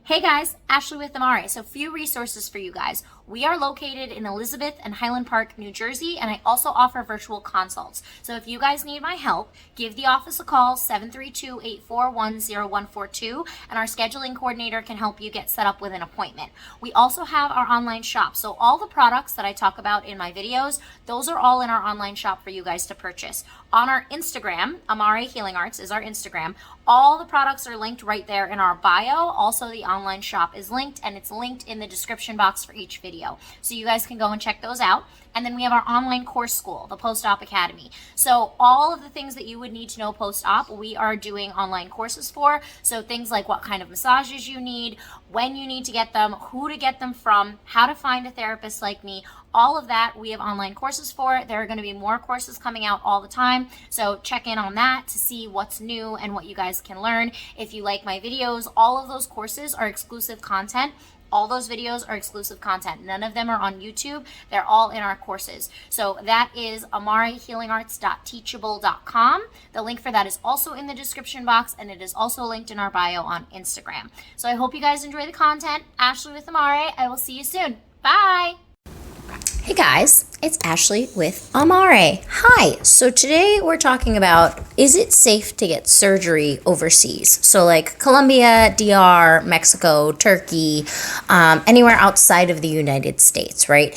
Hey guys, Ashley with Amare. So few resources for you guys. We are located in Elizabeth and Highland Park, New Jersey, and I also offer virtual consults. So if you guys need my help, give the office a call, 732-841-0142, and our scheduling coordinator can help you get set up with an appointment. We also have our online shop. So all the products that I talk about in my videos, those are all in our online shop for you guys to purchase. On our Instagram, Amare Healing Arts is our Instagram. All the products are linked right there in our bio. Also, the online shop is linked, and it's linked in the description box for each video. So you guys can go and check those out. And then we have our online course school, the Post-op Academy. So all of the things that you would need to know post-op, we are doing online courses for. So things like what kind of massages you need, when you need to get them, who to get them from, how to find a therapist like me, all of that we have online courses for. There are going to be more courses coming out all the time. So check in on that to see what's new and what you guys can learn. If you like my videos, all of those courses are exclusive content. All those videos are exclusive content. None of them are on YouTube. They're all in our courses. So that is amarehealingarts.teachable.com. The link for that is also in the description box, and it is also linked in our bio on Instagram. So I hope you guys enjoy the content. Ashley with Amare. I will see you soon. Bye. Hey guys, it's Ashley with Amare. Hi, so today we're talking about, is it safe to get surgery overseas? So like Colombia, DR, Mexico, Turkey, anywhere outside of the United States, right?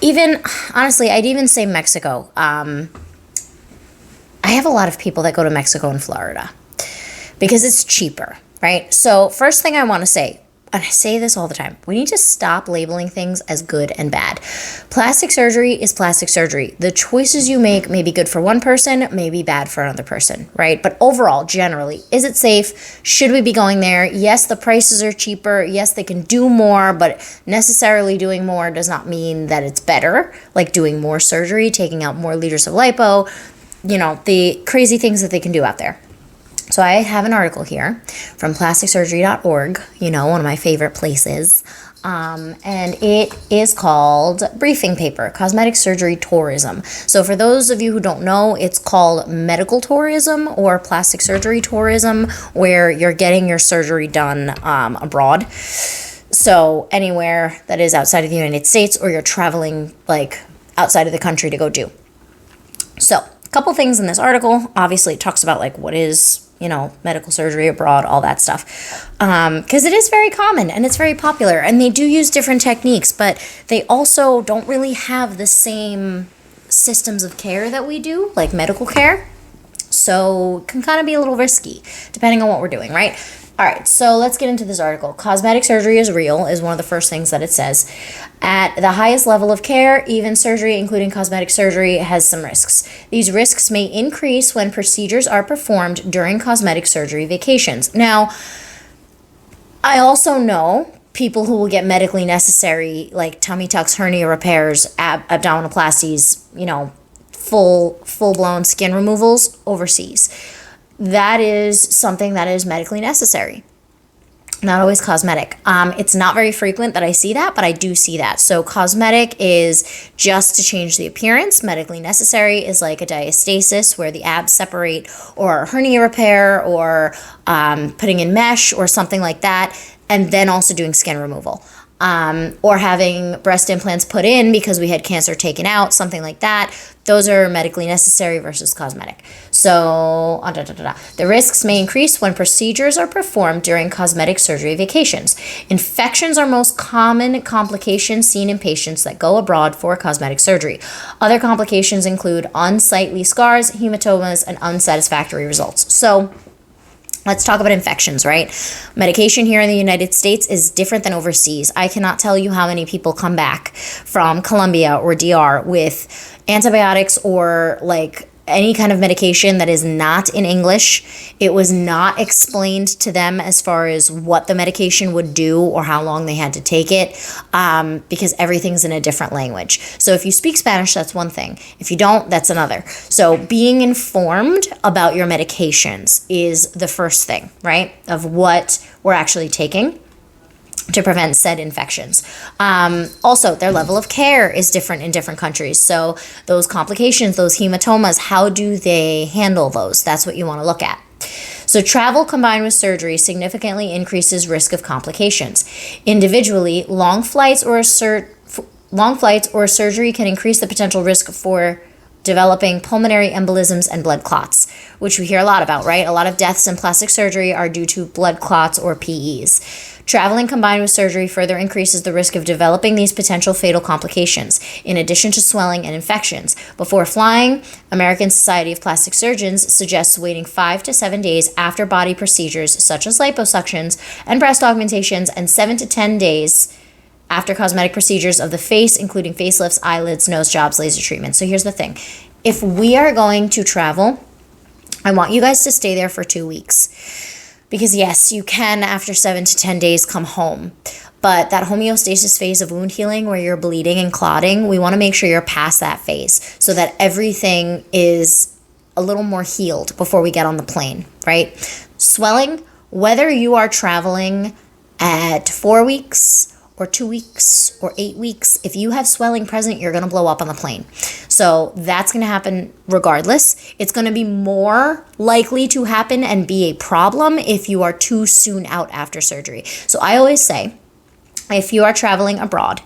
Even, honestly, I'd even say Mexico. I have a lot of people that go to Mexico and Florida because it's cheaper, right? So first thing I want to say, and I say this all the time, we need to stop labeling things as good and bad. Plastic surgery is plastic surgery. The choices you make may be good for one person, may be bad for another person, right? But overall, generally, is it safe? Should we be going there? Yes, the prices are cheaper. Yes, they can do more, but necessarily doing more does not mean that it's better, like doing more surgery, taking out more liters of lipo, you know, the crazy things that they can do out there. So I have an article here from plasticsurgery.org, you know, one of my favorite places, and it is called Briefing Paper, Cosmetic Surgery Tourism. So for those of you who don't know, it's called medical tourism or plastic surgery tourism, where you're getting your surgery done abroad. So anywhere that is outside of the United States, or you're traveling like outside of the country to go do. So a couple things in this article. Obviously, it talks about like what is, you know, medical surgery abroad, all that stuff. Because it is very common and it's very popular. And they do use different techniques, but they also don't really have the same systems of care that we do, like medical care. So it can kind of be a little risky, depending on what we're doing, right? All right, so let's get into this article. Cosmetic surgery is real is one of the first things that it says. At the highest level of care, even surgery, including cosmetic surgery, has some risks. These risks may increase when procedures are performed during cosmetic surgery vacations. Now, I also know people who will get medically necessary, like tummy tucks, hernia repairs, abdominoplasties, you know, full-blown skin removals overseas. That is something that is medically necessary, not always cosmetic. It's not very frequent that I see that, but I do see that. So cosmetic is just to change the appearance. Medically necessary is like a diastasis where the abs separate, or a hernia repair, or putting in mesh or something like that, and then also doing skin removal. Or having breast implants put in because we had cancer taken out, something like that. Those are medically necessary versus cosmetic. So, the risks may increase when procedures are performed during cosmetic surgery vacations. Infections are most common complications seen in patients that go abroad for cosmetic surgery. Other complications include unsightly scars, hematomas, and unsatisfactory results. So, let's talk about infections, right? Medication here in the United States is different than overseas. I cannot tell you how many people come back from Colombia or DR with antibiotics or like any kind of medication that is not in English. It was not explained to them as far as what the medication would do or how long they had to take it, because everything's in a different language. So if you speak Spanish, that's one thing. If you don't, that's another. So being informed about your medications is the first thing, right, of what we're actually taking to prevent said infections. Also, their level of care is different in different countries. So those complications, those hematomas, how do they handle those? That's what you want to look at. So travel combined with surgery significantly increases risk of complications. Individually, long flights or surgery can increase the potential risk for developing pulmonary embolisms and blood clots, which we hear a lot about, right? A lot of deaths in plastic surgery are due to blood clots or PEs. Traveling combined with surgery further increases the risk of developing these potential fatal complications, in addition to swelling and infections. Before flying, American Society of Plastic Surgeons suggests waiting 5 to 7 days after body procedures such as liposuctions and breast augmentations, and 7 to 10 days after cosmetic procedures of the face, including facelifts, eyelids, nose jobs, laser treatments. So here's the thing. If we are going to travel, I want you guys to stay there for 2 weeks. Because yes, you can, after 7 to 10 days, come home. But that homeostasis phase of wound healing where you're bleeding and clotting, we want to make sure you're past that phase so that everything is a little more healed before we get on the plane, right? Swelling, whether you are traveling at 4 weeks or 2 weeks or 8 weeks, if you have swelling present, you're going to blow up on the plane. So that's going to happen regardless. It's going to be more likely to happen and be a problem if you are too soon out after surgery. So I always say, if you are traveling abroad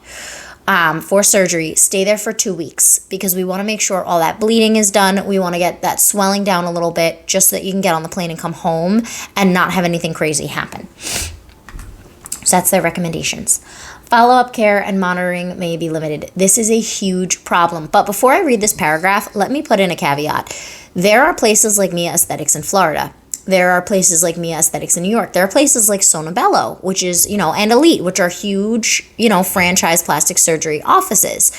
for surgery, stay there for 2 weeks because we want to make sure all that bleeding is done. We want to get that swelling down a little bit just so that you can get on the plane and come home and not have anything crazy happen. So that's their recommendations. Follow-up care and monitoring may be limited. This is a huge problem. But before I read this paragraph, let me put in a caveat. There are places like Mia Aesthetics in Florida. There are places like Mia Aesthetics in New York. There are places like Sonobello, which is, and Elite, which are huge, franchise plastic surgery offices.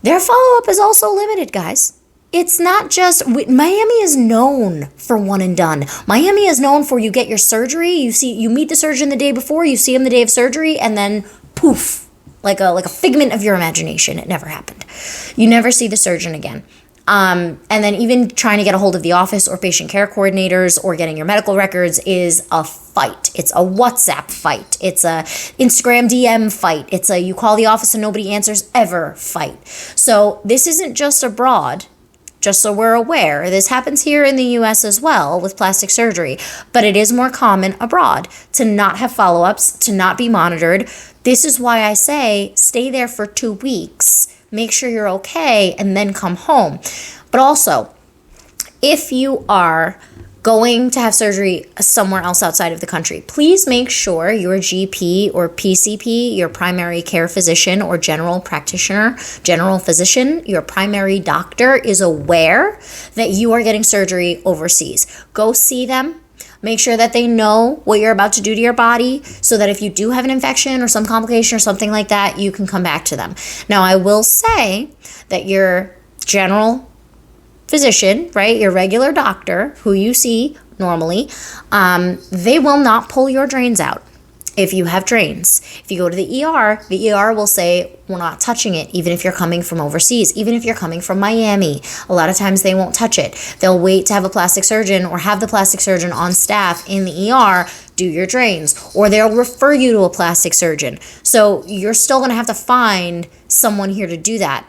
Their follow-up is also limited, guys. It's not just, Miami is known for one and done. Miami is known for you get your surgery, you meet the surgeon the day before, you see him the day of surgery, and then poof, like a figment of your imagination. It never happened. You never see the surgeon again. And then even trying to get a hold of the office or patient care coordinators or getting your medical records is a fight. It's a WhatsApp fight. It's a Instagram DM fight. It's a you call the office and nobody answers ever fight. So this isn't just abroad. Just so we're aware, this happens here in the US as well with plastic surgery, but it is more common abroad to not have follow-ups, to not be monitored. This is why I say stay there for 2 weeks, make sure you're okay, and then come home. But also, if you are going to have surgery somewhere else outside of the country, please make sure your GP or PCP, your primary care physician or general practitioner, general physician, your primary doctor is aware that you are getting surgery overseas. Go see them. Make sure that they know what you're about to do to your body so that if you do have an infection or some complication or something like that, you can come back to them. Now, I will say that your general physician, right, your regular doctor who you see normally, they will not pull your drains out if you have drains. If you go to the ER will say, we're not touching it, even if you're coming from overseas, even if you're coming from Miami. A lot of times they won't touch it. They'll wait to have a plastic surgeon or have the plastic surgeon on staff in the ER do your drains, or they'll refer you to a plastic surgeon. So you're still going to have to find someone here to do that.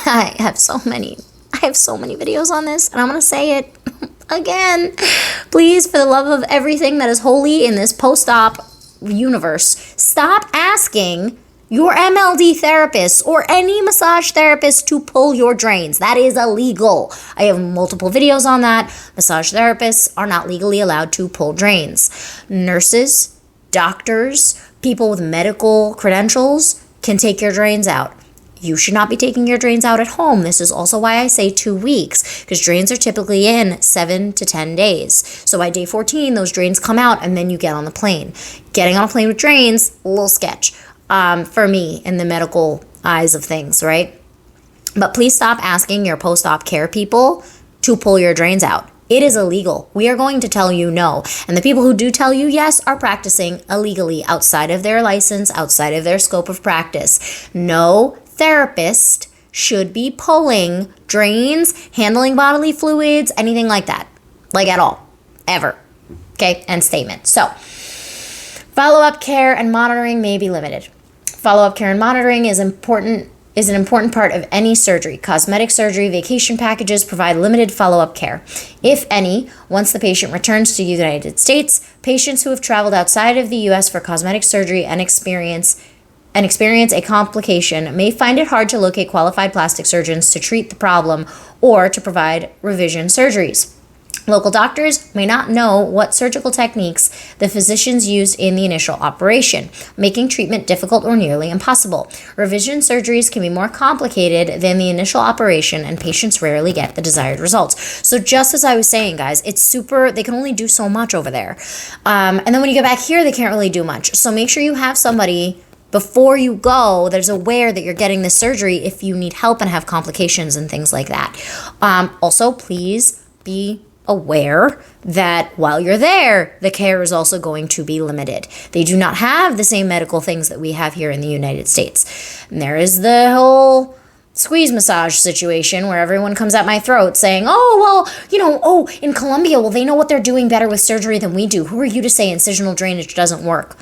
I have so many videos on this, and I'm going to say it again. Please, for the love of everything that is holy in this post-op universe, stop asking your MLD therapist or any massage therapist to pull your drains. That is illegal. I have multiple videos on that. Massage therapists are not legally allowed to pull drains. Nurses, doctors, people with medical credentials can take your drains out. You should not be taking your drains out at home. This is also why I say 2 weeks, because drains are typically in 7 to 10 days. So by day 14, those drains come out and then you get on the plane. Getting on a plane with drains, a little sketch for me in the medical eyes of things, right? But please stop asking your post-op care people to pull your drains out. It is illegal. We are going to tell you no. And the people who do tell you yes are practicing illegally outside of their license, outside of their scope of practice. No therapist should be pulling drains, handling bodily fluids, anything like that. Like at all. Ever. Okay? End statement. So, follow-up care and monitoring may be limited. Follow-up care and monitoring is important is an important part of any surgery. Cosmetic surgery vacation packages provide limited follow-up care, if any, once the patient returns to the United States. Patients who have traveled outside of the U.S. for cosmetic surgery and experience a complication may find it hard to locate qualified plastic surgeons to treat the problem or to provide revision surgeries. Local doctors may not know what surgical techniques the physicians used in the initial operation, making treatment difficult or nearly impossible. Revision surgeries can be more complicated than the initial operation, and patients rarely get the desired results. So just as I was saying, guys, they can only do so much over there. And then when you get back here, they can't really do much. So make sure you have somebody before you go that is aware that you're getting this surgery if you need help and have complications and things like that. Also, please be aware that while you're there, the care is also going to be limited. They do not have the same medical things that we have here in the United States. And there is the whole squeeze massage situation where everyone comes at my throat saying, in Colombia, well, they know what they're doing better with surgery than we do. Who are you to say incisional drainage doesn't work?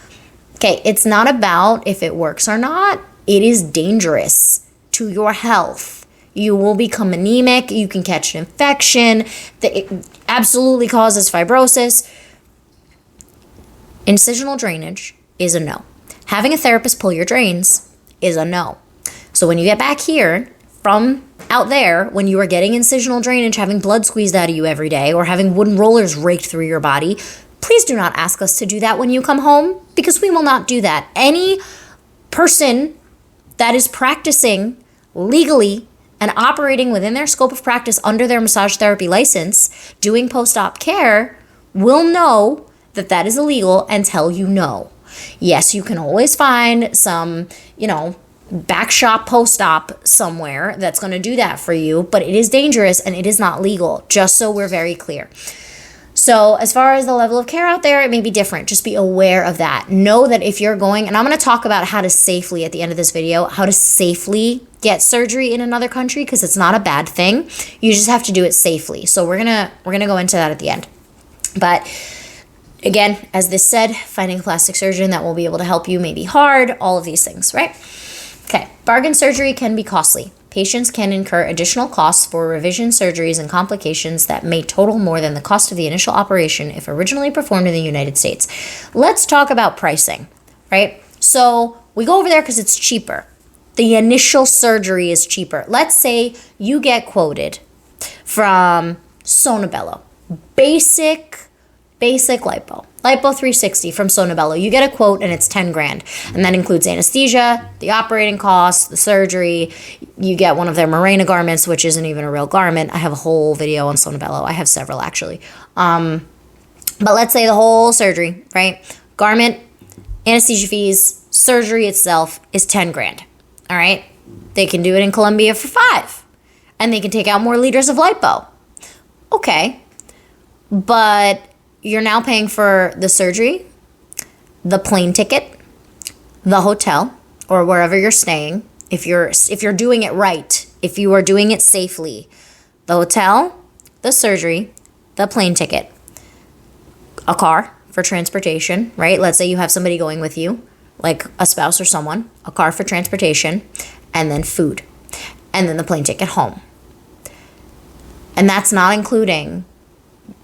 Okay, it's not about if it works or not. It is dangerous to your health. You will become anemic. You can catch an infection. It absolutely causes fibrosis. Incisional drainage is a no. Having a therapist pull your drains is a no. So when you get back here from out there, when you are getting incisional drainage, having blood squeezed out of you every day, or having wooden rollers raked through your body, please do not ask us to do that when you come home, because we will not do that. Any person that is practicing legally and operating within their scope of practice under their massage therapy license, doing post-op care, will know that that is illegal and tell you no. Yes, you can always find some, back shop post-op somewhere that's going to do that for you, but it is dangerous and it is not legal, just so we're very clear. So as far as the level of care out there, it may be different. Just be aware of that. Know that if you're going, and I'm going to talk about how to safely, at the end of this video, how to safely get surgery in another country, because it's not a bad thing. You just have to do it safely. So we're gonna go into that at the end. But again, as this said, finding a plastic surgeon that will be able to help you may be hard, all of these things, right? Okay, bargain surgery can be costly. Patients can incur additional costs for revision surgeries and complications that may total more than the cost of the initial operation if originally performed in the United States. Let's talk about pricing, right? So we go over there because it's cheaper. The initial surgery is cheaper. Let's say you get quoted from Sonobello, basic lipo. Lipo 360 from Sonobello. You get a quote and it's 10 grand. And that includes anesthesia, the operating costs, the surgery. You get one of their Mirena garments, which isn't even a real garment. I have a whole video on Sonobello. I have several actually. But let's say the whole surgery, right? Garment, anesthesia fees, surgery itself is 10 grand. All right? They can do it in Colombia for 5. And they can take out more liters of lipo. Okay. But you're now paying for the surgery, the plane ticket, the hotel, or wherever you're staying. If you're doing it right, if you are doing it safely, the hotel, the surgery, the plane ticket, a car for transportation, right? Let's say you have somebody going with you, like a spouse or someone, a car for transportation, and then food, and then the plane ticket home. And that's not including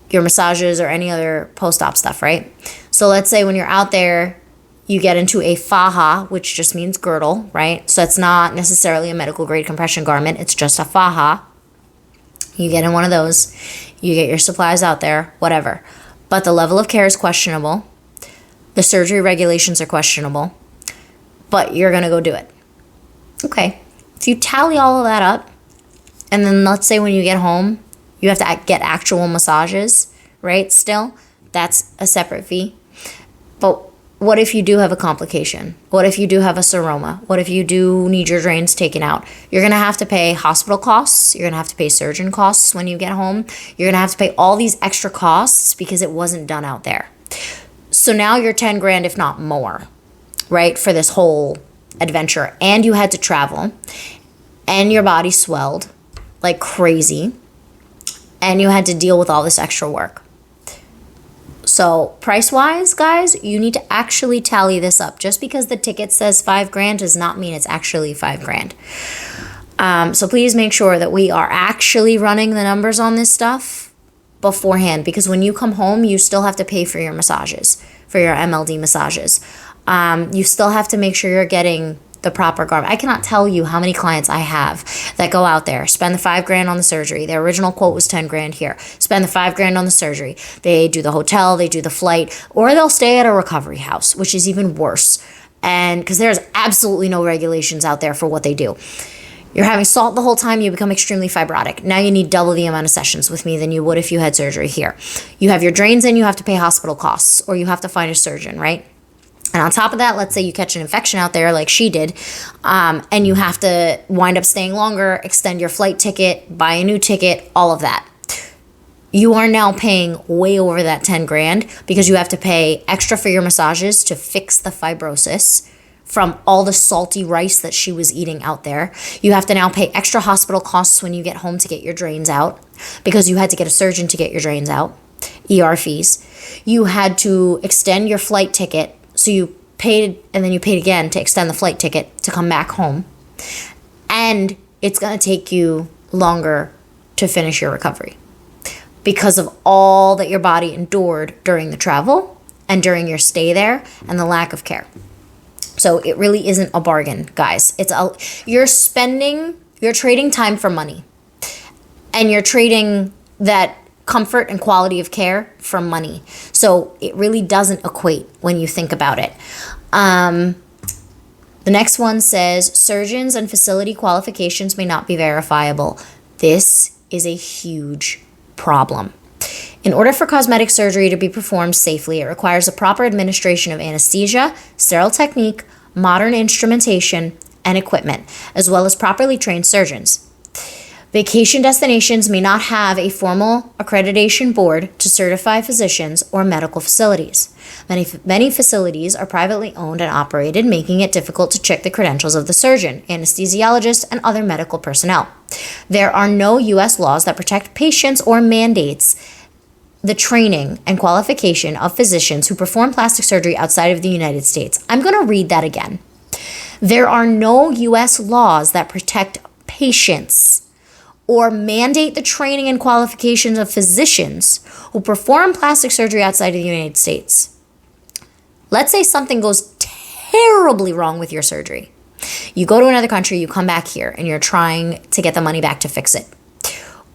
your massages or any other post-op stuff, right? So let's say when you're out there, you get into a faja, which just means girdle, right? So it's not necessarily a medical grade compression garment. It's just a faja. You get in one of those. You get your supplies out there, whatever. But the level of care is questionable. The surgery regulations are questionable. But you're going to go do it. Okay. If you tally all of that up, and then let's say when you get home, you have to get actual massages, right? Still, that's a separate fee. But what if you do have a complication? What if you do have a seroma? What if you do need your drains taken out? You're going to have to pay hospital costs. You're going to have to pay surgeon costs when you get home. You're going to have to pay all these extra costs because it wasn't done out there. So now you're 10 grand, if not more, right? For this whole adventure. And you had to travel. And your body swelled like crazy. And you had to deal with all this extra work. So price-wise, guys, you need to actually tally this up. Just because the ticket says $5,000 does not mean it's actually $5,000. So please make sure that we are actually running the numbers on this stuff beforehand, because when you come home, you still have to pay for your massages, for your MLD massages. You still have to make sure you're getting the proper garment. I cannot tell you how many clients I have that go out there, spend the $5,000 on the surgery. Their original quote was $10,000 here. Spend the $5,000 on the surgery. They do the hotel, they do the flight, or they'll stay at a recovery house, which is even worse. And because there's absolutely no regulations out there for what they do. You're having salt the whole time, you become extremely fibrotic. Now you need double the amount of sessions with me than you would if you had surgery here. You have your drains in, you have to pay hospital costs, or you have to find a surgeon, right? And on top of that, let's say you catch an infection out there like she did, and you have to wind up staying longer, extend your flight ticket, buy a new ticket, all of that. You are now paying way over that $10,000 because you have to pay extra for your massages to fix the fibrosis from all the salty rice that she was eating out there. You have to now pay extra hospital costs when you get home to get your drains out because you had to get a surgeon to get your drains out, ER fees. You had to extend your flight ticket, so you paid, and then you paid again to extend the flight ticket to come back home. And it's going to take you longer to finish your recovery because of all that your body endured during the travel and during your stay there and the lack of care. So it really isn't a bargain, guys. You're trading time for money. And you're trading that comfort and quality of care for money. So it really doesn't equate when you think about it. The next one says, surgeons and facility qualifications may not be verifiable. This is a huge problem. In order for cosmetic surgery to be performed safely, it requires a proper administration of anesthesia, sterile technique, modern instrumentation, and equipment, as well as properly trained surgeons. Vacation destinations may not have a formal accreditation board to certify physicians or medical facilities. Many facilities are privately owned and operated, making it difficult to check the credentials of the surgeon, anesthesiologist, and other medical personnel. There are no U.S. laws that protect patients or mandates the training and qualification of physicians who perform plastic surgery outside of the United States. I'm going to read that again. There are no U.S. laws that protect patients or mandate the training and qualifications of physicians who perform plastic surgery outside of the United States. Let's say something goes terribly wrong with your surgery. You go to another country, you come back here, and you're trying to get the money back to fix it.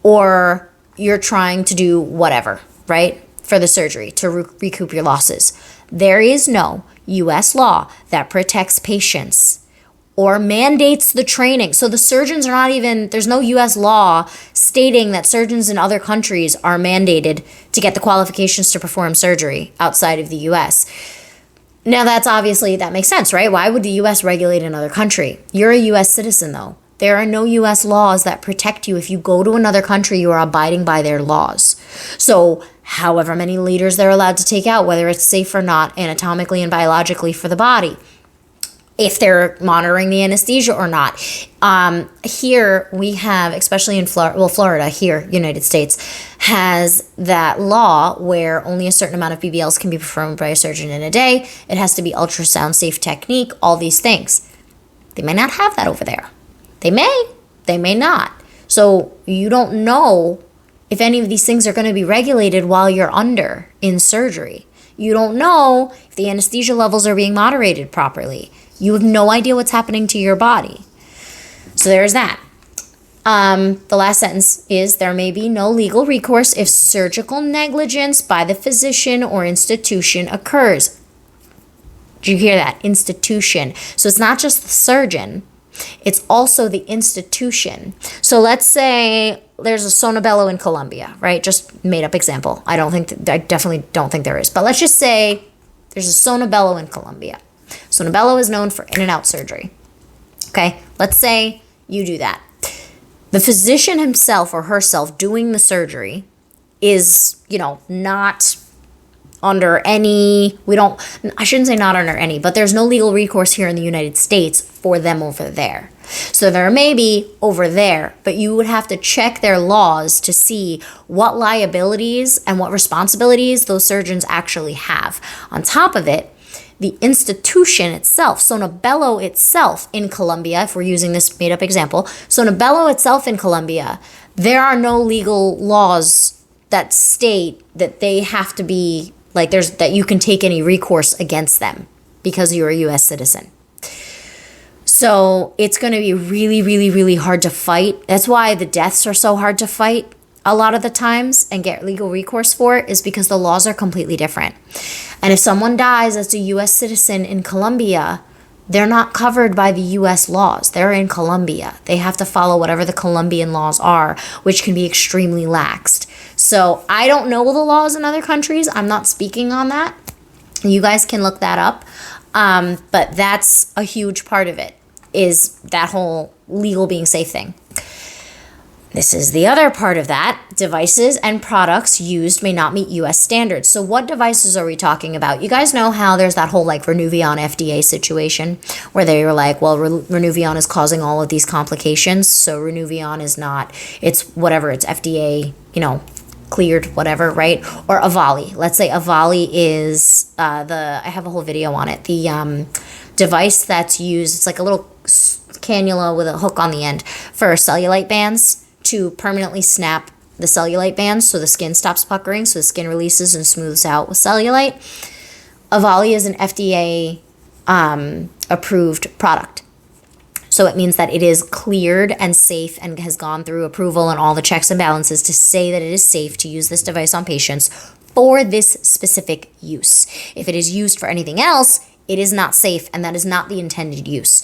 Or you're trying to do whatever, right, for the surgery to recoup your losses. There is no U.S. law that protects patients or mandates the training. So the surgeons are not even, there's no U.S. law stating that surgeons in other countries are mandated to get the qualifications to perform surgery outside of the U.S. Now that's obviously, that makes sense, right? Why would the U.S. regulate another country? You're a U.S. citizen though. There are no U.S. laws that protect you. If you go to another country, you are abiding by their laws. So however many liters they're allowed to take out, whether it's safe or not, anatomically and biologically for the body, if they're monitoring the anesthesia or not. Here we have, especially in Florida, here, United States, has that law where only a certain amount of BBLs can be performed by a surgeon in a day. It has to be ultrasound safe technique, all these things. They may not have that over there. They may not. So you don't know if any of these things are going to be regulated while you're under in surgery. You don't know if the anesthesia levels are being moderated properly. You have no idea what's happening to your body. So there's that. The last sentence is, there may be no legal recourse if surgical negligence by the physician or institution occurs. Did you hear that? Institution. So it's not just the surgeon. It's also the institution. So let's say there's a Sonobello in Colombia, right? Just made up example. I definitely don't think there is. But let's just say there's a Sonobello in Colombia. Sonobello is known for in and out surgery. Okay, let's say you do that. The physician himself or herself doing the surgery is, not under any, I shouldn't say not under any, but there's no legal recourse here in the United States for them over there. So there may be over there, but you would have to check their laws to see what liabilities and what responsibilities those surgeons actually have. On top of it, the institution itself, Sono Bello itself in Colombia, if we're using this made up example, Sono Bello itself in Colombia, there are no legal laws that state that they have to be, like, that you can take any recourse against them because you're a US citizen. So it's going to be really, really, really hard to fight. That's why the deaths are so hard to fight a lot of the times and get legal recourse for it, is because the laws are completely different. And if someone dies as a US citizen in Colombia, they're not covered by the US laws. They're in Colombia. They have to follow whatever the Colombian laws are, which can be extremely laxed. So I don't know the laws in other countries. I'm not speaking on that. You guys can look that up. But that's a huge part of it, is that whole legal being safe thing. This is the other part of that. Devices and products used may not meet US standards. So what devices are we talking about? You guys know how there's that whole like Renuvion FDA situation where they were like, well, Renuvion is causing all of these complications. So Renuvion is not, it's whatever, it's FDA, cleared, whatever, right? Or Avali. Let's say Avali is I have a whole video on it. The device that's used, it's like a little cannula with a hook on the end for cellulite bands to permanently snap the cellulite bands so the skin stops puckering, so the skin releases and smooths out with cellulite. Avali is an FDA approved product. So it means that it is cleared and safe and has gone through approval and all the checks and balances to say that it is safe to use this device on patients for this specific use. If it is used for anything else, it is not safe, and that is not the intended use.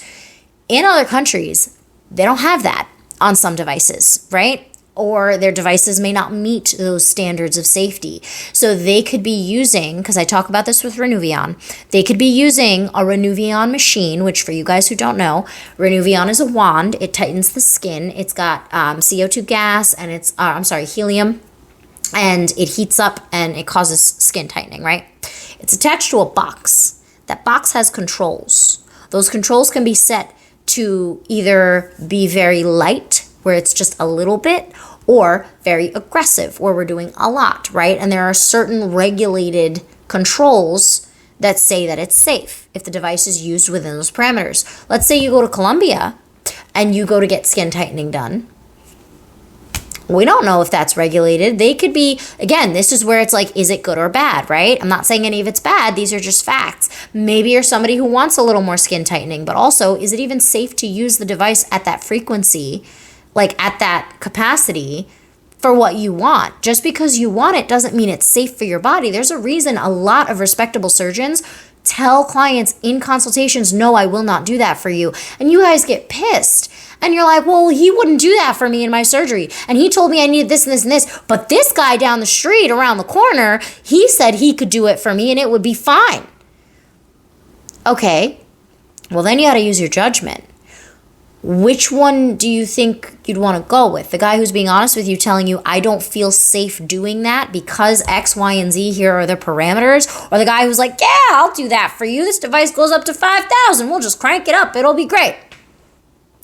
In other countries, they don't have that on some devices, right? Or their devices may not meet those standards of safety. So they could be using, because I talk about this with Renuvion, they could be using a Renuvion machine, which for you guys who don't know, Renuvion is a wand. It tightens the skin. It's got CO2 gas and it's, helium, and it heats up and it causes skin tightening, right? It's attached to a box. That box has controls. Those controls can be set to either be very light, where it's just a little bit, or very aggressive, where we're doing a lot, right? And there are certain regulated controls that say that it's safe if the device is used within those parameters. Let's say you go to Colombia and you go to get skin tightening done. We don't know if that's regulated. They could be, again, this is where it's like, is it good or bad, right? I'm not saying any of it's bad. These are just facts. Maybe you're somebody who wants a little more skin tightening, but also, is it even safe to use the device at that frequency, like at that capacity for what you want? Just because you want it doesn't mean it's safe for your body. There's a reason a lot of respectable surgeons tell clients in consultations, no, I will not do that for you. And you guys get pissed. And you're like, well, he wouldn't do that for me in my surgery. And he told me I needed this and this and this. But this guy down the street around the corner, he said he could do it for me and it would be fine. Okay. Well, then you got to use your judgment. Which one do you think you'd want to go with? The guy who's being honest with you, telling you, I don't feel safe doing that because X, Y, and Z, here are the parameters? Or the guy who's like, yeah, I'll do that for you. This device goes up to 5,000. We'll just crank it up. It'll be great.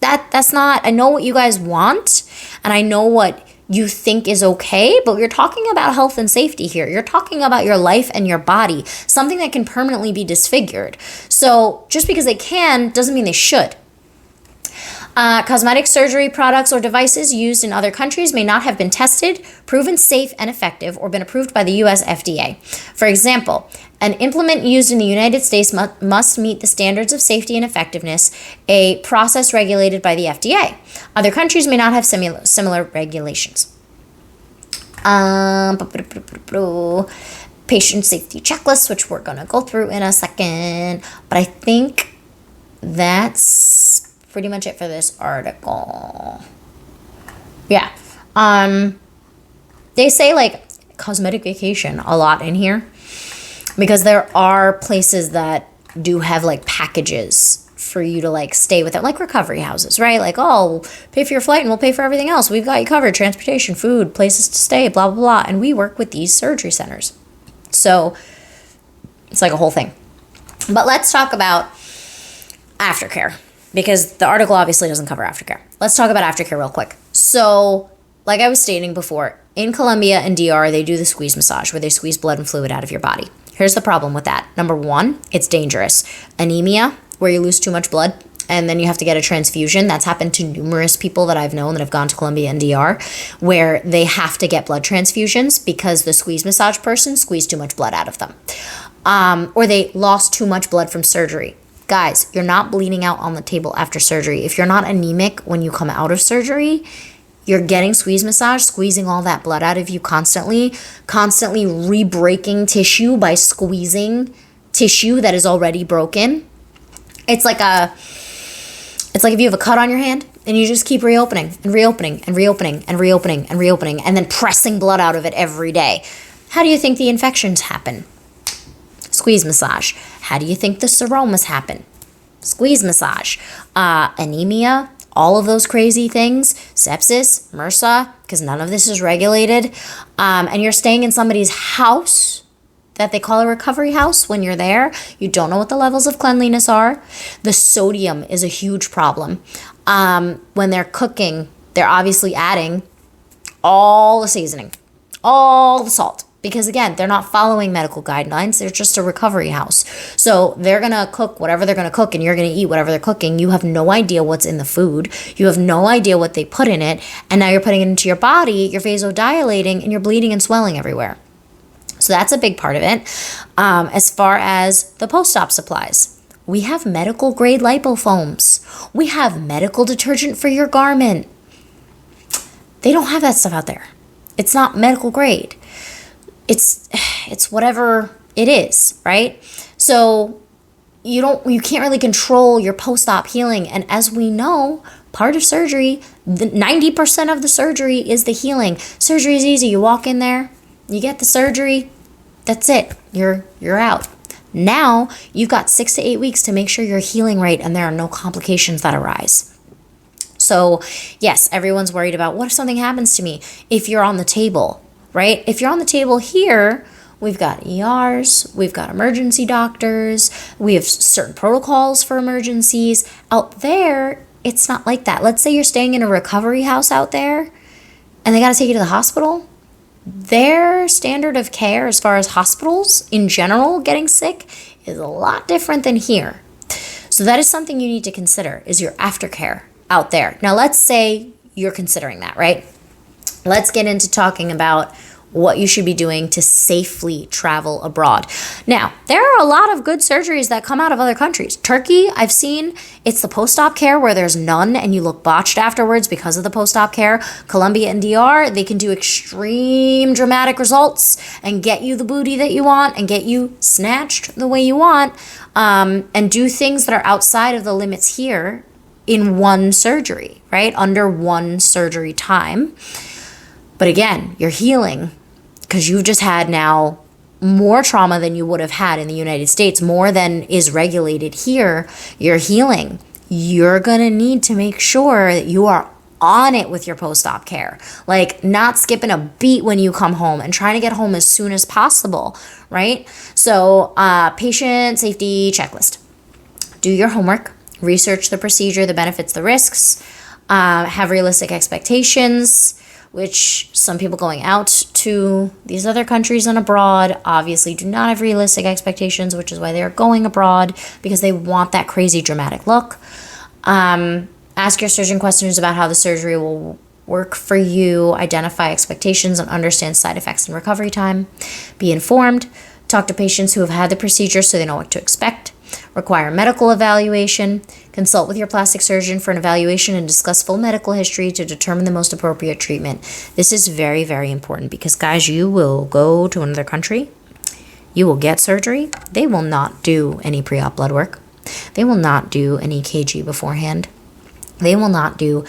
That's not, I know what you guys want, and I know what you think is okay, but we're talking about health and safety here. You're talking about your life and your body, something that can permanently be disfigured. So just because they can doesn't mean they should. Cosmetic surgery products or devices used in other countries may not have been tested, proven safe and effective, or been approved by the US FDA. For example, an implement used in the United States must meet the standards of safety and effectiveness, a process regulated by the FDA. Other countries may not have similar regulations. Patient safety checklists, which we're going to go through in a second. But I think that's pretty much it for this article. Yeah. They say like cosmetic vacation a lot in here because there are places that do have like packages for you to like stay with it, like recovery houses, right? Like, oh, we'll pay for your flight and we'll pay for everything else. We've got you covered, transportation, food, places to stay, blah, blah, blah. And we work with these surgery centers. So it's like a whole thing. But let's talk about aftercare. because the article obviously doesn't cover aftercare. Let's talk about aftercare real quick. So, like I was stating before, in Colombia and DR, they do the squeeze massage where they squeeze blood and fluid out of your body. Here's the problem with that. Number one, it's dangerous. Anemia, where you lose too much blood and then you have to get a transfusion. That's happened to numerous people that I've known that have gone to Colombia and DR, where they have to get blood transfusions because the squeeze massage person squeezed too much blood out of them. Or they lost too much blood from surgery. Guys, you're not bleeding out on the table after surgery. If you're not anemic when you come out of surgery, you're getting squeeze massage, squeezing all that blood out of you constantly re-breaking tissue by squeezing tissue that is already broken. It's like if you have a cut on your hand and you just keep reopening and reopening and reopening and reopening and reopening and then pressing blood out of it every day. How do you think the infections happen? Squeeze massage. How do you think the seromas happen? Squeeze massage. Anemia, all of those crazy things, sepsis, MRSA, because none of this is regulated, and you're staying in somebody's house that they call a recovery house when you're there. You don't know what the levels of cleanliness are. The sodium is a huge problem. When they're cooking, they're obviously adding all the seasoning, all the salt. Because again, they're not following medical guidelines. They're just a recovery house. So they're going to cook whatever they're going to cook and you're going to eat whatever they're cooking. You have no idea what's in the food. You have no idea what they put in it. And now you're putting it into your body, you're vasodilating, and you're bleeding and swelling everywhere. So that's a big part of it. As far as the post-op supplies, we have medical grade lipofoams. We have medical detergent for your garment. They don't have that stuff out there. It's not medical grade. It's whatever it is, right? So you can't really control your post-op healing. And as we know, part of surgery, 90% of the surgery is the healing. Surgery is easy. You walk in there, you get the surgery, that's it. You're out. Now you've got 6 to 8 weeks to make sure you're healing right and there are no complications that arise. So yes, everyone's worried about what if something happens to me if you're on the table. Right? If you're on the table here, we've got ERs, we've got emergency doctors, we have certain protocols for emergencies. Out there, it's not like that. Let's say you're staying in a recovery house out there and they got to take you to the hospital. Their standard of care as far as hospitals in general getting sick is a lot different than here. So that is something you need to consider is your aftercare out there. Now, let's say you're considering that, right? Let's get into talking about what you should be doing to safely travel abroad. Now, there are a lot of good surgeries that come out of other countries. Turkey, I've seen, it's the post-op care where there's none and you look botched afterwards because of the post-op care. Colombia and DR, they can do extreme dramatic results and get you the booty that you want and get you snatched the way you want, and do things that are outside of the limits here in one surgery, right? Under one surgery time. But again, you're healing because you've just had now more trauma than you would have had in the United States, more than is regulated here. You're healing. You're going to need to make sure that you are on it with your post-op care, like not skipping a beat when you come home and trying to get home as soon as possible, right? So patient safety checklist. Do your homework, research the procedure, the benefits, the risks, have realistic expectations, which some people going out to these other countries and abroad obviously do not have realistic expectations, which is why they're going abroad, because they want that crazy dramatic look. Ask your surgeon questions about how the surgery will work for you, identify expectations and understand side effects and recovery time. Be informed. Talk to patients who have had the procedure so they know what to expect. Require medical evaluation. Consult with your plastic surgeon for an evaluation and discuss full medical history to determine the most appropriate treatment. This is very, very important because, guys, you will go to another country. You will get surgery. They will not do any pre-op blood work. They will not do any EKG beforehand. They will not do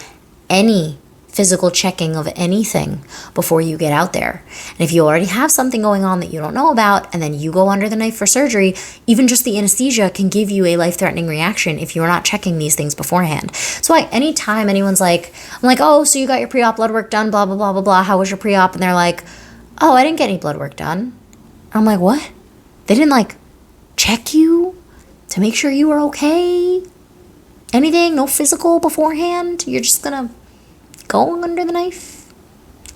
any physical checking of anything before you get out there. And if you already have something going on that you don't know about, and then you go under the knife for surgery, even just the anesthesia can give you a life-threatening reaction if you're not checking these things beforehand. So anytime anyone's like, I'm like, oh, so you got your pre-op blood work done, blah, blah, blah, blah, blah. How was your pre-op? And they're like, oh, I didn't get any blood work done. I'm like, what? They didn't check you to make sure you were okay? Anything? No physical beforehand? You're just gonna go under the knife?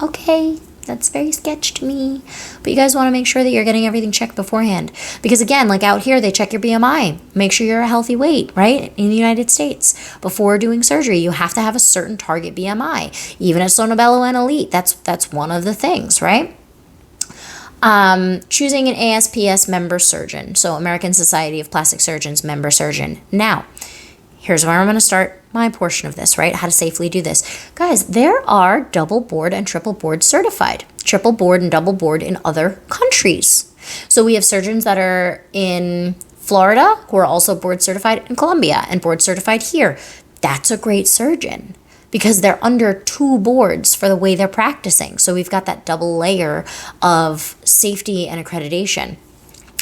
Okay, that's very sketch to me. But you guys want to make sure that you're getting everything checked beforehand. Because again, like out here, they check your BMI. Make sure you're a healthy weight, right? In the United States. Before doing surgery, you have to have a certain target BMI. Even at Sonobello and Elite, that's one of the things, right? Choosing an ASPS member surgeon. So American Society of Plastic Surgeons member surgeon. Now, here's where I'm going to start my portion of this, right? How to safely do this. Guys, there are double board and triple board certified. Triple board and double board in other countries. So we have surgeons that are in Florida who are also board certified in Colombia and board certified here. That's a great surgeon because they're under 2 boards for the way they're practicing. So we've got that double layer of safety and accreditation.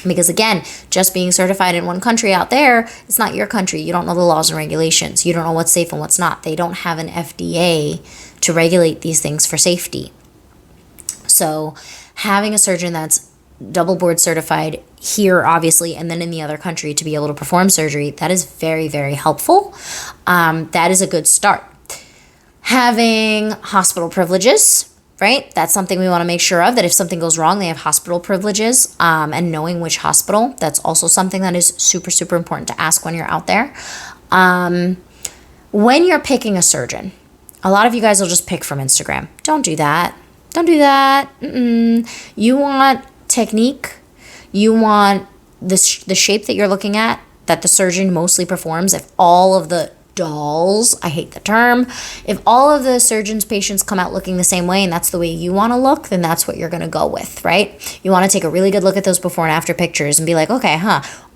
Because again, just being certified in one country out there, it's not your country. You don't know the laws and regulations. You don't know what's safe and what's not. They don't have an FDA to regulate these things for safety. So having a surgeon that's double board certified here, obviously, and then in the other country to be able to perform surgery, that is very, very helpful. That is a good start. Having hospital privileges, right? That's something we want to make sure of, that if something goes wrong, they have hospital privileges, and knowing which hospital. That's also something that is super, super important to ask when you're out there. When you're picking a surgeon, a lot of you guys will just pick from Instagram. Don't do that. Don't do that. You want technique. You want the shape that you're looking at, that the surgeon mostly performs. If all of the dolls, I hate the term, if all of the surgeon's patients come out looking the same way and that's the way you want to look, then that's what you're going to go with, right? You want to take a really good look at those before and after pictures and be like, okay,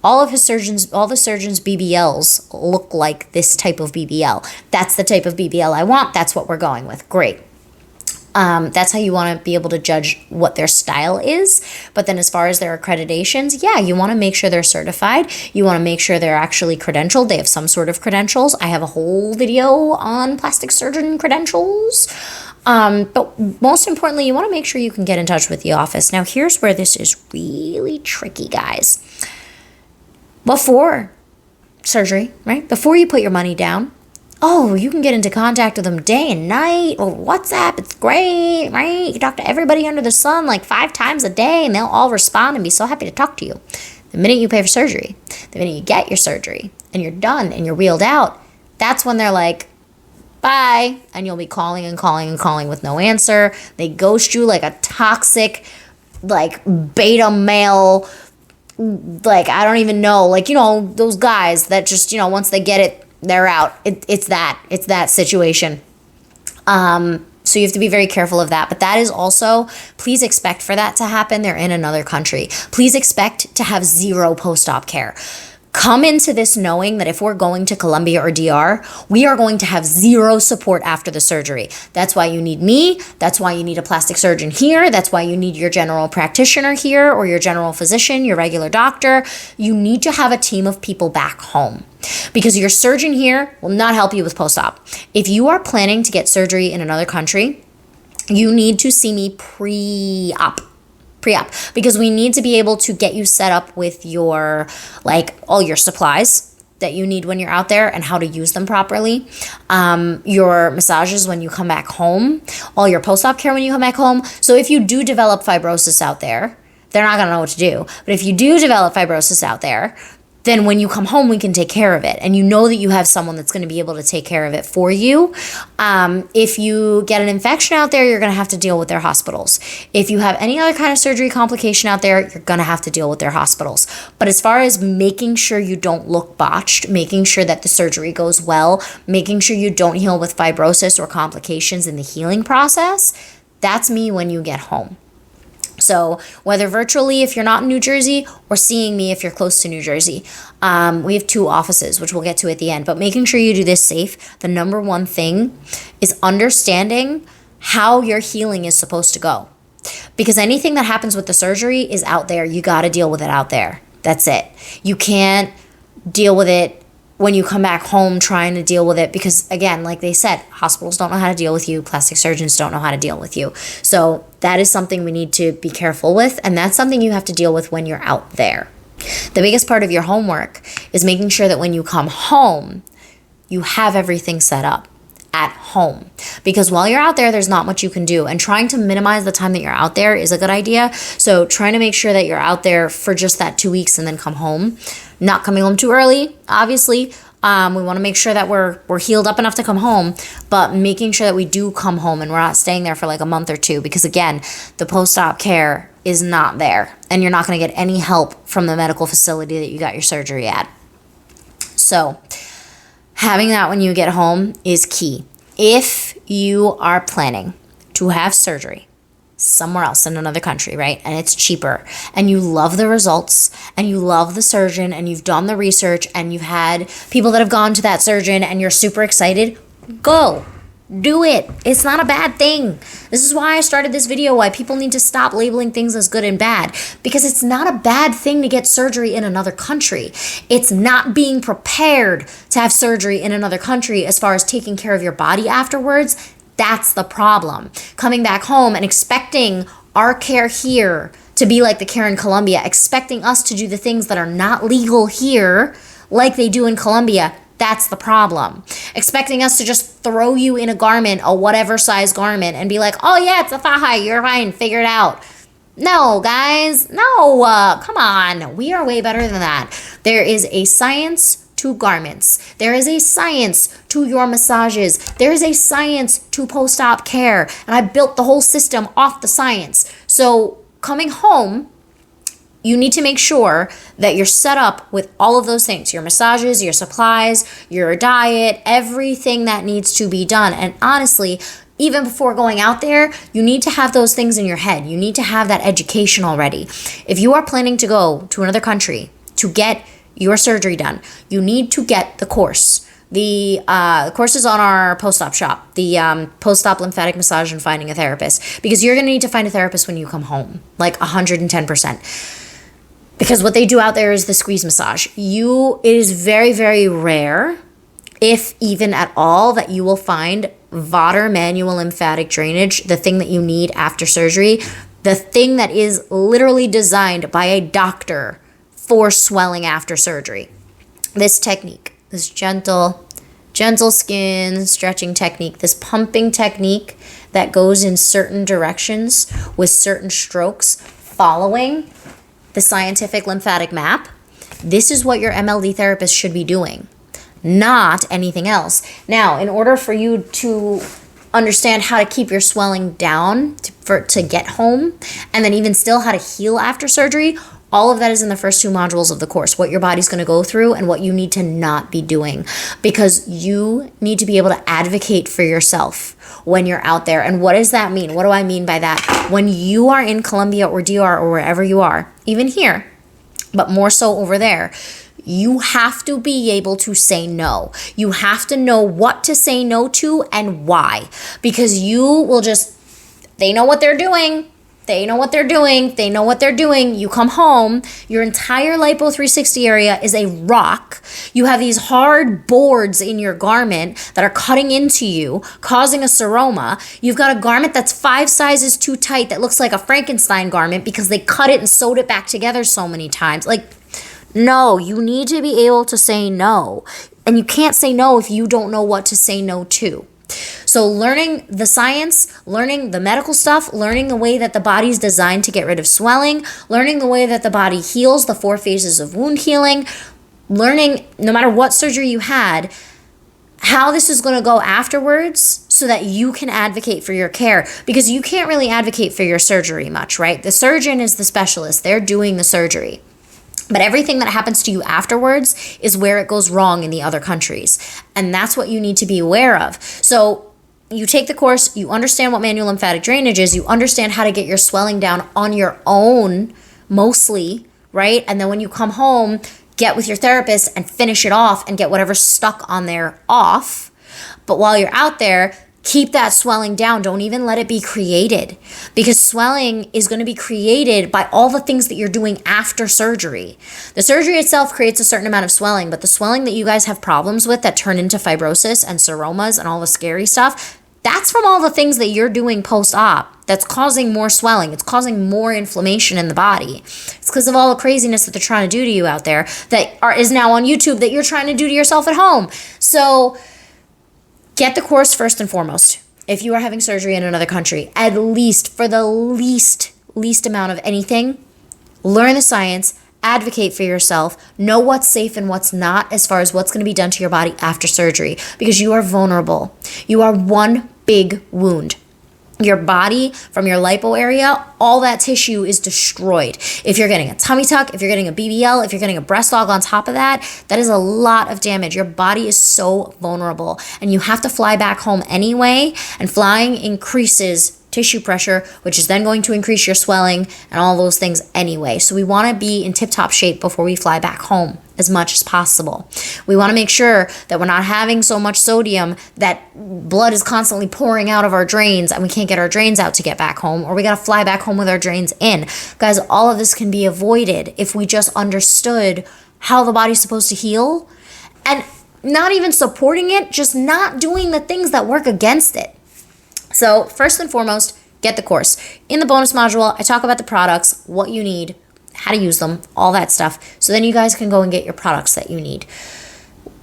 all the surgeons' BBLs look like this type of BBL. That's the type of BBL I want. That's what we're going with. Great. That's how you want to be able to judge what their style is. But then as far as their accreditations, yeah, you want to make sure they're certified. You want to make sure they're actually credentialed. They have some sort of credentials. I have a whole video on plastic surgeon credentials. But most importantly, you want to make sure you can get in touch with the office. Now, here's where this is really tricky, guys. Before surgery, right? Before you put your money down, you can get into contact with them day and night or WhatsApp. It's great, right? You talk to everybody under the sun like 5 times a day and they'll all respond and be so happy to talk to you. The minute you pay for surgery, the minute you get your surgery and you're done and you're wheeled out, that's when they're like, bye. And you'll be calling and calling and calling with no answer. They ghost you like a toxic, like beta male, like I don't even know, like, those guys that just, once they get it, they're out. It's that situation. So you have to be very careful of that. But that is also, please expect for that to happen. They're in another country. Please expect to have 0 post-op care. Come into this knowing that if we're going to Colombia or DR, we are going to have 0 support after the surgery. That's why you need me. That's why you need a plastic surgeon here. That's why you need your general practitioner here or your general physician, your regular doctor. You need to have a team of people back home because your surgeon here will not help you with post-op. If you are planning to get surgery in another country, you need to see me pre-op, because we need to be able to get you set up with your, all your supplies that you need when you're out there and how to use them properly. Your massages when you come back home, all your post-op care when you come back home. So if you do develop fibrosis out there, they're not going to know what to do. But if you do develop fibrosis out there, then when you come home, we can take care of it. And you know that you have someone that's going to be able to take care of it for you. If you get an infection out there, you're going to have to deal with their hospitals. If you have any other kind of surgery complication out there, you're going to have to deal with their hospitals. But as far as making sure you don't look botched, making sure that the surgery goes well, making sure you don't heal with fibrosis or complications in the healing process, that's me when you get home. So whether virtually if you're not in New Jersey or seeing me if you're close to New Jersey, we have 2 offices, which we'll get to at the end. But making sure you do this safe, the number one thing is understanding how your healing is supposed to go. Because anything that happens with the surgery is out there. You got to deal with it out there. That's it. You can't deal with it when you come back home trying to deal with it because, again, like they said, hospitals don't know how to deal with you. Plastic surgeons don't know how to deal with you. So that is something we need to be careful with, and that's something you have to deal with when you're out there. The biggest part of your homework is making sure that when you come home, you have everything set up at home, because while you're out there, there's not much you can do, and trying to minimize the time that you're out there is a good idea. So trying to make sure that you're out there for just that 2 weeks and then come home, not coming home too early, obviously. We want to make sure that we're healed up enough to come home, but making sure that we do come home and we're not staying there for like a month or two, because again, the post-op care is not there, and you're not going to get any help from the medical facility that you got your surgery at. So having that when you get home is key. If you are planning to have surgery somewhere else in another country, right, and it's cheaper, and you love the results, and you love the surgeon, and you've done the research, and you've had people that have gone to that surgeon, and you're super excited, go. Do it. It's not a bad thing. This is why I started this video, why people need to stop labeling things as good and bad, because it's not a bad thing to get surgery in another country. It's not being prepared to have surgery in another country as far as taking care of your body afterwards. That's the problem. Coming back home and expecting our care here to be like the care in Colombia, expecting us to do the things that are not legal here like they do in Colombia. That's the problem. Expecting us to just throw you in a garment, a whatever size garment, and be like, oh yeah, it's a thigh, you're fine, figure it out. No, guys, no, come on. We are way better than that. There is a science to garments. There is a science to your massages. There is a science to post-op care. And I built the whole system off the science. So coming home, you need to make sure that you're set up with all of those things, your massages, your supplies, your diet, everything that needs to be done. And honestly, even before going out there, you need to have those things in your head. You need to have that education already. If you are planning to go to another country to get your surgery done, you need to get the course. The course is on our post-op shop, the post-op lymphatic massage and finding a therapist, because you're going to need to find a therapist when you come home, like 110%. Because what they do out there is the squeeze massage. It is very, very rare, if even at all, that you will find Vater manual lymphatic drainage, the thing that you need after surgery, the thing that is literally designed by a doctor for swelling after surgery. This technique, this gentle skin stretching technique, this pumping technique that goes in certain directions with certain strokes following the scientific lymphatic map, this is what your MLD therapist should be doing, not anything else. Now, in order for you to understand how to keep your swelling down to get home, and then even still how to heal after surgery, all of that is in the first 2 modules of the course, what your body's going to go through and what you need to not be doing, because you need to be able to advocate for yourself when you're out there. And what does that mean? What do I mean by that? When you are in Colombia or DR or wherever you are, even here, but more so over there, you have to be able to say no. You have to know what to say no to and why, because you will they know what they're doing. They know what they're doing. They know what they're doing. You come home, your entire lipo 360 area is a rock. You have these hard boards in your garment that are cutting into you, causing a seroma. You've got a garment that's 5 sizes too tight that looks like a Frankenstein garment because they cut it and sewed it back together so many times. No, you need to be able to say no. And you can't say no if you don't know what to say no to. So learning the science, learning the medical stuff, learning the way that the body's designed to get rid of swelling, learning the way that the body heals, the 4 phases of wound healing, learning, no matter what surgery you had, how this is going to go afterwards so that you can advocate for your care, because you can't really advocate for your surgery much, right? The surgeon is the specialist. They're doing the surgery. But everything that happens to you afterwards is where it goes wrong in the other countries. And that's what you need to be aware of. So you take the course, you understand what manual lymphatic drainage is, you understand how to get your swelling down on your own, mostly, right? And then when you come home, get with your therapist and finish it off and get whatever's stuck on there off. But while you're out there, keep that swelling down. Don't even let it be created, because swelling is going to be created by all the things that you're doing after surgery. The surgery itself creates a certain amount of swelling, but the swelling that you guys have problems with that turn into fibrosis and seromas and all the scary stuff, That's from all the things that you're doing post-op that's causing more swelling. It's causing more inflammation in the body. It's because of all the craziness that they're trying to do to you out there is now on YouTube that you're trying to do to yourself at home. So get the course first and foremost. If you are having surgery in another country, at least for the least amount of anything, learn the science, advocate for yourself, know what's safe and what's not as far as what's going to be done to your body after surgery, because you are vulnerable. You are one big wound. Your body, from your lipo area, all that tissue is destroyed. If you're getting a tummy tuck, if you're getting a BBL, if you're getting a breast log on top of that, that is a lot of damage. Your body is so vulnerable, and you have to fly back home anyway, and flying increases tissue pressure, which is then going to increase your swelling and all those things anyway. So we want to be in tip-top shape before we fly back home as much as possible. We want to make sure that we're not having so much sodium that blood is constantly pouring out of our drains and we can't get our drains out to get back home, or we got to fly back home with our drains in. Guys, all of this can be avoided if we just understood how the body's supposed to heal, and not even supporting it, just not doing the things that work against it. So first and foremost, get the course. In the bonus module, I talk about the products, what you need, how to use them, all that stuff. So then you guys can go and get your products that you need.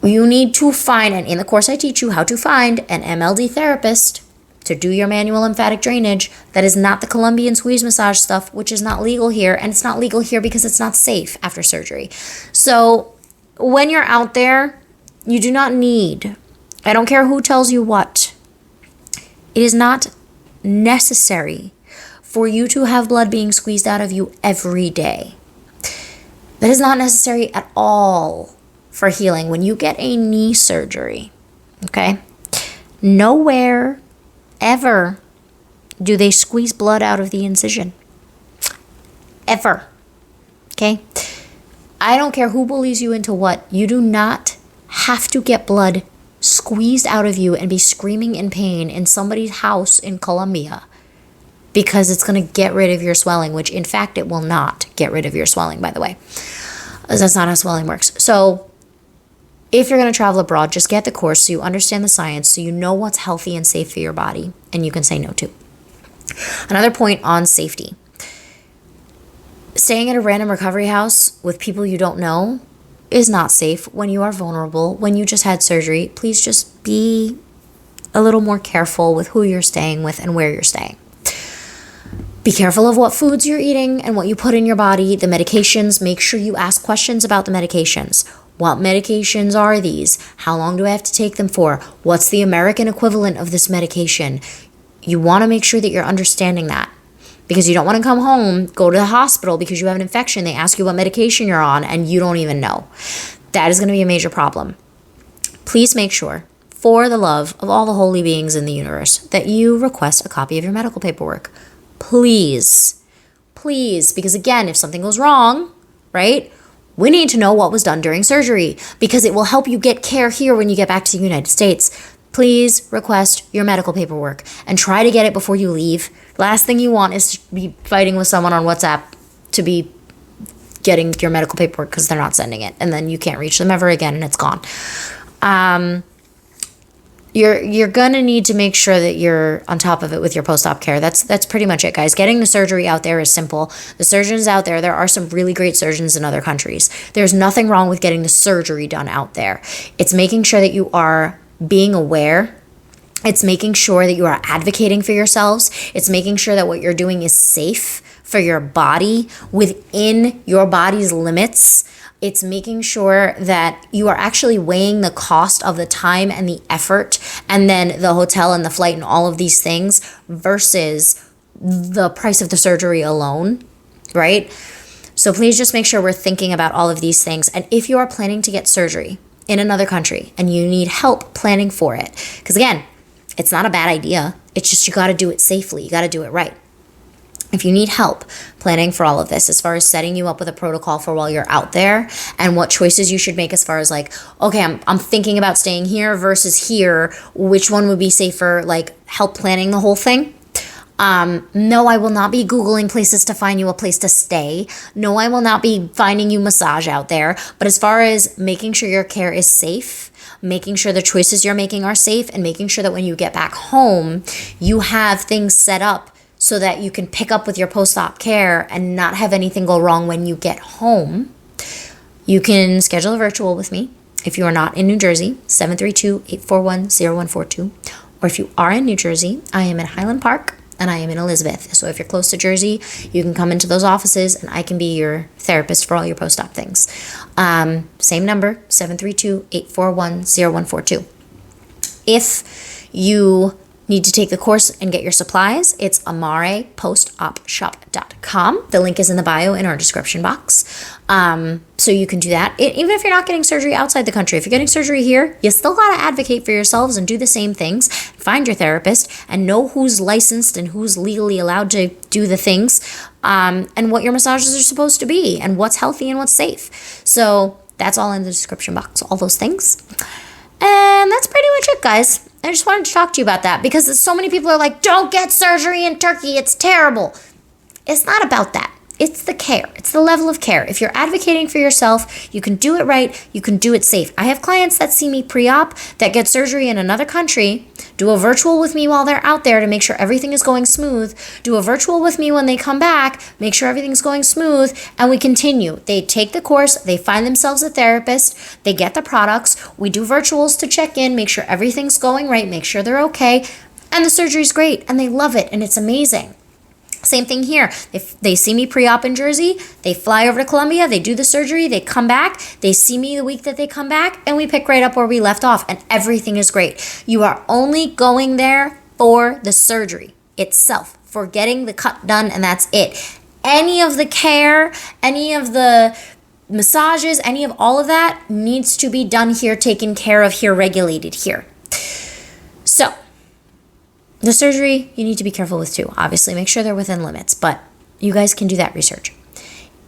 You need to find, and in the course I teach you how to find an MLD therapist to do your manual lymphatic drainage. That is not the Colombian squeeze massage stuff, which is not legal here. And it's not legal here because it's not safe after surgery. So when you're out there, you do not need, I don't care who tells you what, it is not necessary for you to have blood being squeezed out of you every day. That is not necessary at all for healing. When you get a knee surgery, okay, nowhere ever do they squeeze blood out of the incision. Ever. Okay? I don't care who bullies you into what. You do not have to get blood squeezed out of you and be screaming in pain in somebody's house in Colombia because it's going to get rid of your swelling, which in fact it will not get rid of your swelling, by the way. That's not how swelling works. So if you're going to travel abroad, just get the course so you understand the science, so you know what's healthy and safe for your body, and you can say no to. Another point on safety. Staying at a random recovery house with people you don't know is not safe when you are vulnerable, when you just had surgery. Please just be a little more careful with who you're staying with and where you're staying. Be careful of what foods you're eating and what you put in your body. The medications, make sure you ask questions about the medications. What medications are these? How long do I have to take them for? What's the American equivalent of this medication? You want to make sure that you're understanding that. Because you don't want to come home, go to the hospital because you have an infection. They ask you what medication you're on and you don't even know. That is going to be a major problem. Please make sure, for the love of all the holy beings in the universe, that you request a copy of your medical paperwork. Please. Please. Because again, if something goes wrong, right, we need to know what was done during surgery because it will help you get care here when you get back to the United States. Please request your medical paperwork and try to get it before you leave. Last thing you want is to be fighting with someone on WhatsApp to be getting your medical paperwork because they're not sending it, and then you can't reach them ever again and it's gone. You're gonna need to make sure that you're on top of it with your post-op care. That's pretty much it, guys. Getting the surgery out there is simple. The surgeons out there are some really great surgeons in other countries. There's nothing wrong with getting the surgery done out there. It's making sure that you are being aware. It's making sure that you are advocating for yourselves. It's making sure that what you're doing is safe for your body within your body's limits. It's making sure that you are actually weighing the cost of the time and the effort and then the hotel and the flight and all of these things versus the price of the surgery alone, right? So please just make sure we're thinking about all of these things. And if you are planning to get surgery in another country and you need help planning for it, because again, it's not a bad idea. It's just you got to do it safely. You got to do it right. If you need help planning for all of this, as far as setting you up with a protocol for while you're out there and what choices you should make as far as like, okay, I'm thinking about staying here versus here, which one would be safer, like help planning the whole thing, No, I will not be Googling places to find you a place to stay. No, I will not be finding you massage out there. But as far as making sure your care is safe, making sure the choices you're making are safe, and making sure that when you get back home, you have things set up so that you can pick up with your post-op care and not have anything go wrong when you get home, you can schedule a virtual with me. If you are not in New Jersey, 732-841-0142. Or if you are in New Jersey, I am in Highland Park and I am in Elizabeth. So if you're close to Jersey, you can come into those offices and I can be your therapist for all your post-op things. Same number, 732-841-0142. If you need to take the course and get your supplies, it's amarepostopshop.com. The link is in the bio in our description box. So you can do that. Even if you're not getting surgery outside the country, if you're getting surgery here, you still got to advocate for yourselves and do the same things. Find your therapist and know who's licensed and who's legally allowed to do the things, and what your massages are supposed to be and what's healthy and what's safe. So that's all in the description box, all those things. And that's pretty much it, guys. I just wanted to talk to you about that because so many people are like, don't get surgery in Turkey, it's terrible. It's not about that. It's the care. It's the level of care. If you're advocating for yourself, you can do it right, you can do it safe. I have clients that see me pre-op that get surgery in another country, do a virtual with me while they're out there to make sure everything is going smooth, do a virtual with me when they come back, make sure everything's going smooth, and we continue. They take the course, they find themselves a therapist, they get the products, we do virtuals to check in, make sure everything's going right, make sure they're okay, and the surgery's great, and they love it, and it's amazing. Same thing here. If they see me pre-op in Jersey, they fly over to Colombia, they do the surgery, they come back, they see me the week that they come back, and we pick right up where we left off, and everything is great. You are only going there for the surgery itself, for getting the cut done, and that's it. Any of the care, any of the massages, any of all of that needs to be done here, taken care of here, regulated here. So, the surgery, you need to be careful with too. Obviously, make sure they're within limits, but you guys can do that research.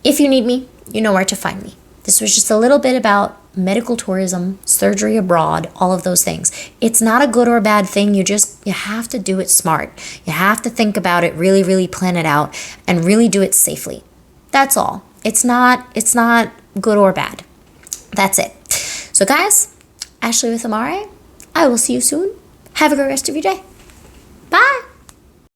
If you need me, you know where to find me. This was just a little bit about medical tourism, surgery abroad, all of those things. It's not a good or bad thing. You have to do it smart. You have to think about it, really, really plan it out, and really do it safely. That's all. It's not good or bad. That's it. So guys, Ashley with Amare, I will see you soon. Have a great rest of your day. Bye.